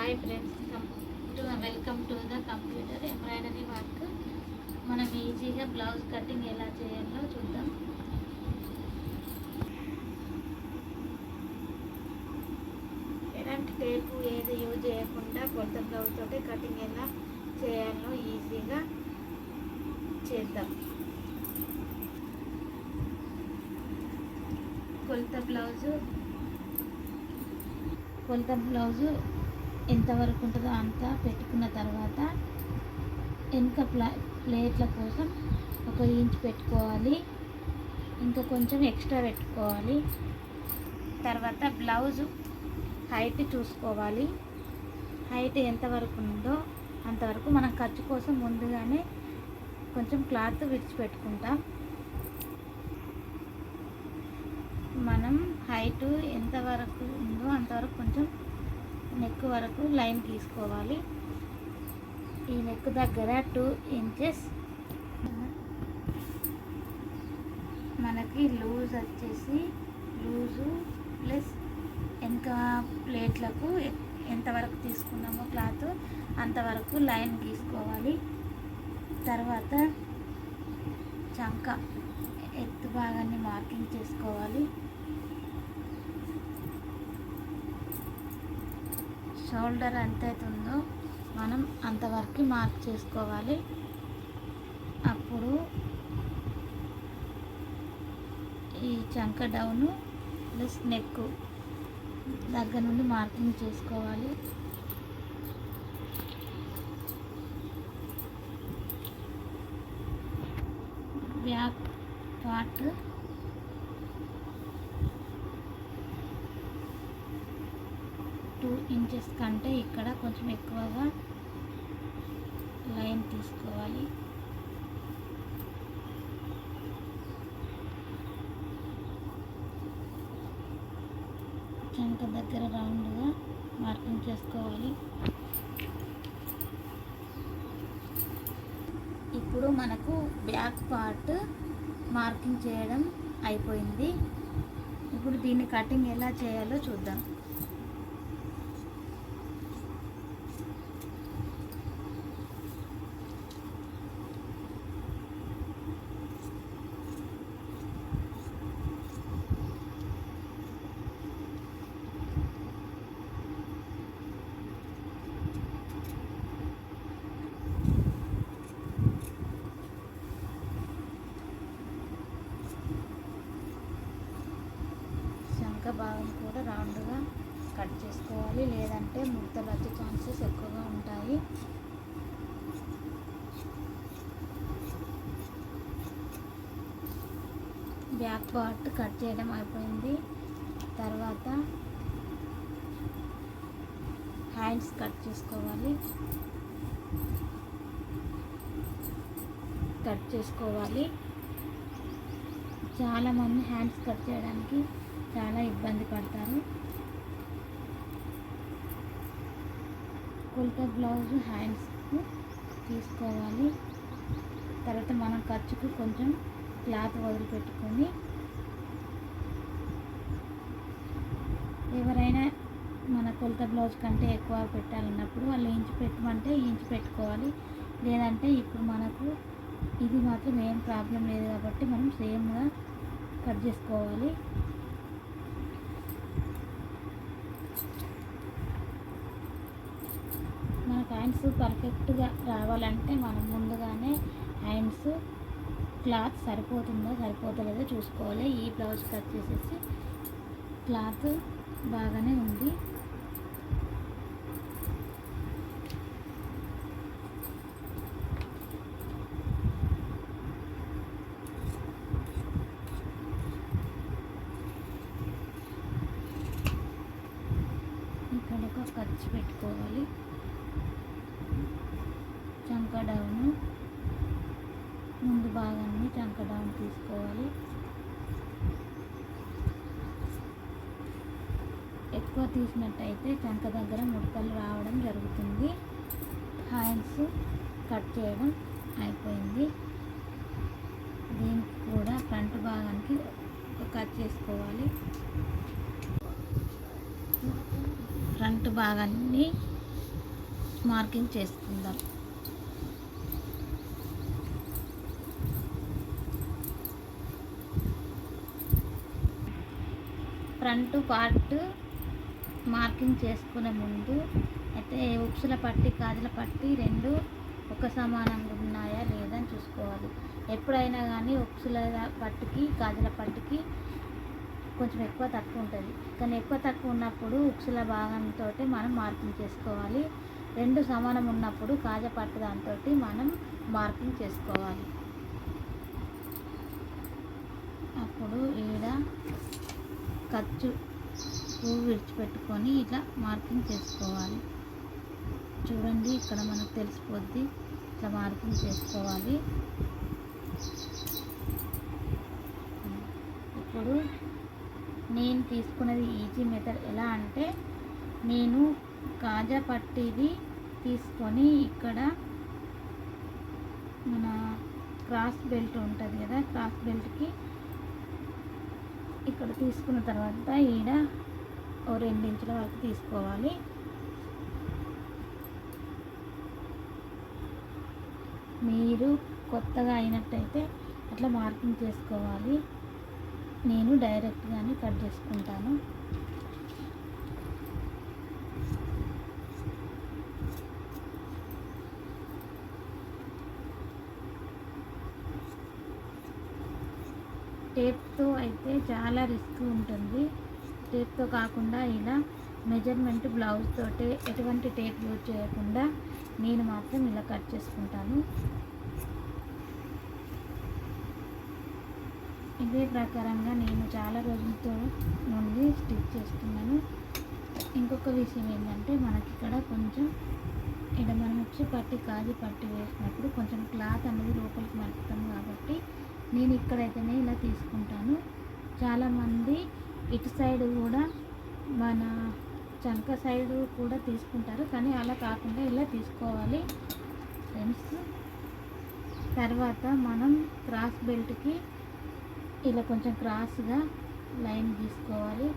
Hi friends, welcome to the computer embroidery work. మనం ఈజీగా blouse cutting ఎలా చేయాలో చూద్దాం. ఎలాంటి టేపు ఏది యూజ్ చేయకుండా కొత్త బ్లౌజ్ తోటి కటింగ్ ఎలా చేయాలో ఈజీగా చేద్దాం. కొలత బ్లౌజు ఎంతవరకు ఉంటుందో అంత పెట్టుకున్న తర్వాత వెనుక ప్లేట్ల కోసం 1 ఇంచ్ పెట్టుకోవాలి. ఇంకా కొంచెం ఎక్స్ట్రా పెట్టుకోవాలి. తర్వాత బ్లౌజు హైట్ చూసుకోవాలి. హైట్ ఎంతవరకు ఉందో అంతవరకు మనం ఖర్చు కోసం ముందుగానే కొంచెం క్లాత్ విడిచిపెట్టుకుంటాం. మనం హైట్ ఎంతవరకు ఉందో అంతవరకు కొంచెం నెక్ వరకు లైన్ తీసుకోవాలి. ఈ నెక్ దగ్గర 2 ఇంచెస్ మనకి లూజ్ వచ్చేసి లూజు ప్లస్ వెనక ప్లేట్లకు ఎంతవరకు తీసుకున్నామో క్లాత్ అంతవరకు లైన్ గీసుకోవాలి. తర్వాత చంక ఎత్తు భాగాన్ని మార్కింగ్ చేసుకోవాలి. షోల్డర్ ఎంతైతే ఉందో మనం అంతవరకు మార్క్ చేసుకోవాలి. అప్పుడు ఈ చంక డౌను ప్లస్ నెక్ దగ్గర నుండి మార్కింగ్ చేసుకోవాలి. బ్యాక్ పార్ట్ టూ ఇంచెస్ కంటే ఇక్కడ కొంచెం ఎక్కువగా లైన్ తీసుకోవాలి. చంక దగ్గర రౌండ్గా మార్కింగ్ చేసుకోవాలి. ఇప్పుడు మనకు బ్యాక్ పార్ట్ మార్కింగ్ చేయడం అయిపోయింది. ఇప్పుడు దీన్ని కటింగ్ ఎలా చేయాలో చూద్దాం. భాగం కూడా రౌండ్గా కట్ చేసుకోవాలి, లేదంటే ముడతలు వచ్చే ఛాన్సెస్ ఎక్కువగా ఉంటాయి. బ్యాక్ పార్ట్ కట్ చేయడం అయిపోయింది. తర్వాత హ్యాండ్స్ కట్ చేసుకోవాలి. చాలామంది హ్యాండ్స్ కట్ చేయడానికి చాలా ఇబ్బంది పడతారు. కొలత బ్లౌజ్ హ్యాండ్స్ తీసుకోవాలి. తర్వాత మనం ఖర్చుకు కొంచెం క్లాత్ వదిలిపెట్టుకొని ఎవరైనా మన కొలత బ్లౌజ్ కంటే ఎక్కువ పెట్టాలన్నప్పుడు వాళ్ళు ఇంచు పెట్టమంటే ఇంచు పెట్టుకోవాలి. లేదంటే ఇప్పుడు మనకు ఇది మాత్రం ఏం ప్రాబ్లం లేదు కాబట్టి మనం సేమ్గా కట్ చేసుకోవాలి. మనకు హ్యాండ్స్ పర్ఫెక్ట్గా రావాలంటే మనం ముందుగానే హ్యాండ్స్ క్లాత్ సరిపోతలేదో చూసుకోవాలి. ఈ బ్లౌజ్ కట్ చేసేసి క్లాత్ బాగానే ఉంది. ఇక్కడ ఒక ఖర్చు పెట్టుకోవాలి. చంక డౌను ముందు భాగాన్ని చంక డౌన్ తీసుకోవాలి. ఎక్కువ తీసినట్టయితే చంక దగ్గర ముడతలు రావడం జరుగుతుంది. హ్యాండ్స్ కట్ చేయడం అయిపోయింది. దీనికి కూడా ఫ్రంట్ భాగానికి కట్ చేసుకోవాలి. ఫ్రంట్ భాగాన్ని మార్కింగ్ చేసుకుందాం. ఫ్రంట్ పార్ట్ మార్కింగ్ చేసుకునే ముందు అయితే ఉక్సుల పట్టి గాజుల పట్టి రెండు ఒక సమానంగా ఉన్నాయా లేదా అని చూసుకోవాలి. ఎప్పుడైనా కానీ ఉక్సుల పట్టికి గాజుల పట్టికి కొంచెం ఎక్కువ తక్కువ ఉంటుంది. కానీ ఎక్కువ తక్కువ ఉన్నప్పుడు ఉక్సుల భాగంతో మనం మార్కింగ్ చేసుకోవాలి. రెండు సమానం ఉన్నప్పుడు కాజా పట్టు దాంతో మనం మార్కింగ్ చేసుకోవాలి. అప్పుడు ఈడ ఖర్చు పువ్వు విడిచిపెట్టుకొని ఇట్లా మార్కింగ్ చేసుకోవాలి. చూడండి, ఇక్కడ మనకు తెలిసిపోద్ది. ఇట్లా మార్కింగ్ చేసుకోవాలి. ఇప్పుడు నేను తీసుకున్నది ఈజీ మెథడ్ ఎలా అంటే, నేను కాజా పట్టీది తీసుకొని ఇక్కడ మన క్రాస్ బెల్ట్ ఉంటుంది కదా, క్రాస్ బెల్ట్కి ఇక్కడ తీసుకున్న తర్వాత ఈడ ఓ 2 ఇంచుల వరకు తీసుకోవాలి. మీరు కొత్తగా అయినట్టయితే అట్లా మార్కింగ్ చేసుకోవాలి. నేను డైరెక్ట్గానే కట్ చేసుకుంటాను. టేప్తో అయితే చాలా రిస్క్ ఉంటుంది. టేప్తో కాకుండా ఇలా మెజర్మెంట్ బ్లౌజ్ తోటే ఎటువంటి టేప్ యూజ్ చేయకుండా నేను మాత్రం ఇలా కట్ చేసుకుంటాను. ఇదే ప్రకారంగా నేను చాలా రోజులతో నుండి స్టిచ్ చేస్తున్నాను. ఇంకొక విషయం ఏంటంటే, మనకి ఇక్కడ కొంచెం ఇక్కడ మనం వచ్చి పట్టి కాజు పట్టి వేసినప్పుడు కొంచెం క్లాత్ అనేది లోపలికి మలుపుతాం కాబట్టి నేను ఇక్కడైతేనే ఇలా తీసుకుంటాను. చాలామంది ఇటు సైడ్ కూడా మన చంక సైడ్ కూడా తీసుకుంటారు, కానీ అలా కాకుండా ఇలా తీసుకోవాలి ఫ్రెండ్స్. తర్వాత మనం క్రాస్ బెల్ట్కి ఇలా కొంచెం క్రాస్గా లైన్ గీసుకోవాలి.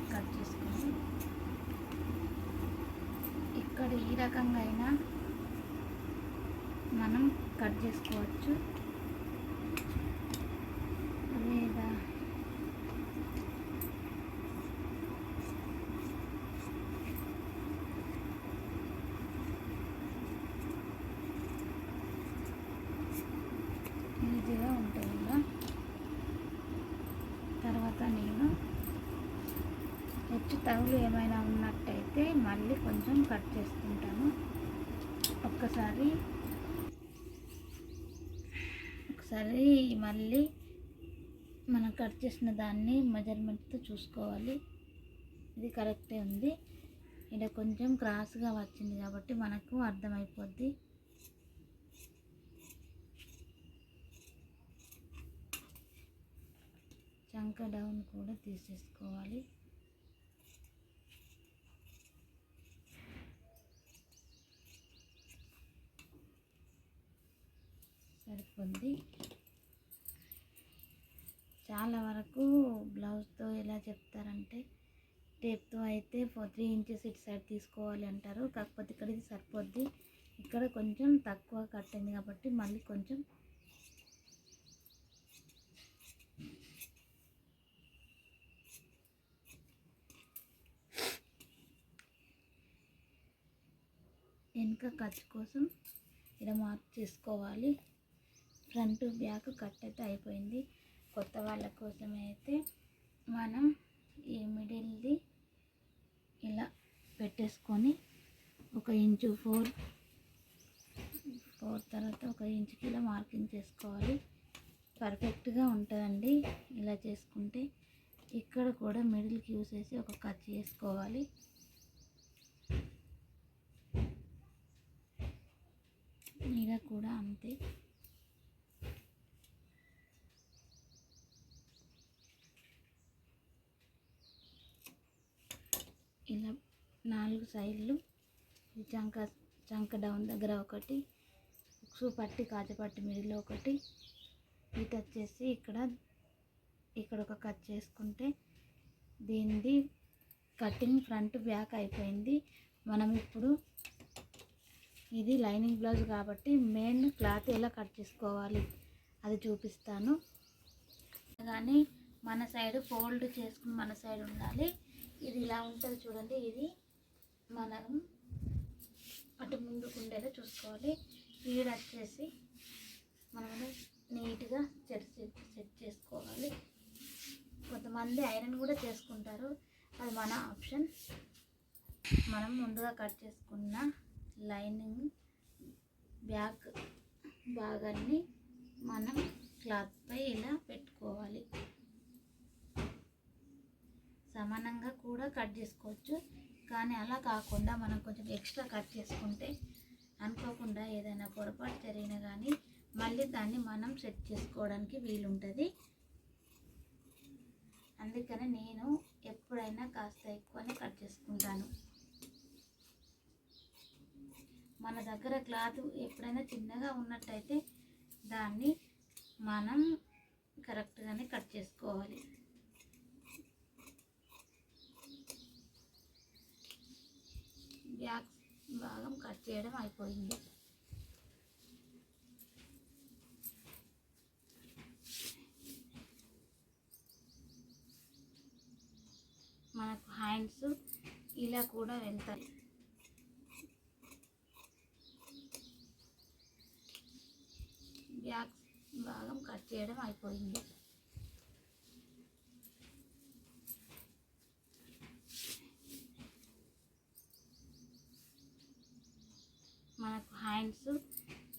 కట్ చేసుకొని ఇక్కడ ఈ రకంగా అయినా మనం కట్ చేసుకోవచ్చు, లేదా ఈజీగా ఉంటుంది. తర్వాత నేను హెచ్చు తగులు ఏమైనా ఉన్నట్టయితే మళ్ళీ కొంచెం కట్ చేసుకుంటాను. ఒకసారి మళ్ళీ మనం కట్ చేసిన దాన్ని మెజర్మెంట్తో చూసుకోవాలి. ఇది కరెక్టే ఉంది. ఇక్కడ కొంచెం క్రాస్గా వచ్చింది కాబట్టి మనకు అర్థమైపోద్ది. చంక డౌన్ కూడా తీసేసుకోవాలి. సరిపోద్ది. చాలా వరకు బ్లౌజ్తో ఎలా చెప్తారంటే, టేప్తో అయితే 3 ఇంచెస్ ఇటు సైడ్ తీసుకోవాలి అంటారు. కాకపోతే ఇక్కడ ఇది సరిపోద్ది. ఇక్కడ కొంచెం తక్కువ కట్టింది కాబట్టి మళ్ళీ కొంచెం వెనుక ఖర్చు కోసం ఇలా మార్క్ చేసుకోవాలి. ఫ్రంట్ బ్యాక్ కట్ అయితే అయిపోయింది. కొత్త వాళ్ళ కోసం అయితే మనం ఈ మిడిల్ది ఇలా పెట్టేసుకొని 1 ఇంచు 4 తర్వాత 1 ఇంచుకి ఇలా మార్కింగ్ చేసుకోవాలి. పర్ఫెక్ట్గా ఉంటుందండి ఇలా చేసుకుంటే. ఇక్కడ కూడా మిడిల్కి యూస్ చేసి ఒక కట్ చేసుకోవాలి. ఇలా ఇక్కడ కూడా అంతే. ఇలా 4 సైడ్లు చంక డౌన్ దగ్గర ఒకటి, ఉక్సు పట్టి కాజపట్టి మిడిలో ఒకటి, ఇటు వచ్చేసి ఇక్కడ ఒక కట్ చేసుకుంటే దీనిది కటింగ్ ఫ్రంట్ బ్యాక్ అయిపోయింది. మనం ఇప్పుడు ఇది లైనింగ్ బ్లౌజ్ కాబట్టి మెయిన్ క్లాత్ ఎలా కట్ చేసుకోవాలి అది చూపిస్తాను. కానీ మన సైడ్ ఫోల్డ్ చేసుకుని మన సైడ్ ఉండాలి. ఇది ఇలా ఉంటుంది చూడండి. ఇది మనం అటు ముందుకు ఉండేలా చూసుకోవాలి. ఈడ వచ్చేసి మనం నీట్గా సెట్ చేసుకోవాలి. కొంతమంది ఐరన్ కూడా చేసుకుంటారు, అది మన ఆప్షన్. మనం ముందుగా కట్ చేసుకున్న లైనింగ్ బ్యాక్ భాగాన్ని మనం క్లాత్పై ఇలా పెట్టుకోవాలి. సమానంగా కూడా కట్ చేసుకోవచ్చు, కానీ అలా కాకుండా మనం కొంచెం ఎక్స్ట్రా కట్ చేసుకుంటే అనుకోకుండా ఏదైనా పొరపాటు జరిగినా కానీ మళ్ళీ దాన్ని మనం సెట్ చేసుకోవడానికి వీలుంటుంది. అందుకని నేను ఎప్పుడైనా కాస్త ఎక్కువనే కట్ చేసుకుంటాను. మన దగ్గర క్లాత్ ఎప్పుడైనా చిన్నగా ఉన్నట్టయితే దాన్ని మనం కరెక్ట్గానే కట్ చేసుకోవాలి. బ్యాక్ భాగం కట్ చేయడం అయిపోయింది. మనకు హ్యాండ్స్ ఇలా కూడా వెళ్తాయి. బ్యాక్ భాగం కట్ చేయడం అయిపోయింది. మనకు హ్యాండ్స్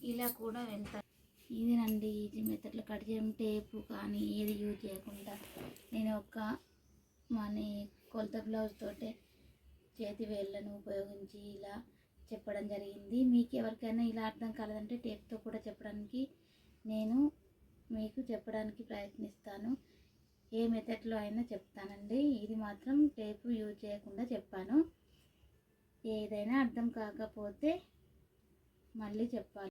ఇలా కూడా వెళ్తాయి. ఇదేనండి ఈజీ మెథడ్లో కట్ చేయడం. టేపు కానీ ఏది యూజ్ చేయకుండా నేను మన కొలత బ్లౌజ్ తోటే చేతి వేళ్ళను ఉపయోగించి ఇలా చెప్పడం జరిగింది. మీకు ఎవరికైనా ఇలా అర్థం కాలేదంటే టేప్తో కూడా చెప్పడానికి నేను మీకు చెప్పడానికి ప్రయత్నిస్తాను. ఏ మెథడ్లో అయినా చెప్తానండి. ఇది మాత్రం టేపు యూజ్ చేయకుండా చెప్పాను. ఏదైనా అర్థం కాకపోతే మళ్ళీ చెప్పాలి.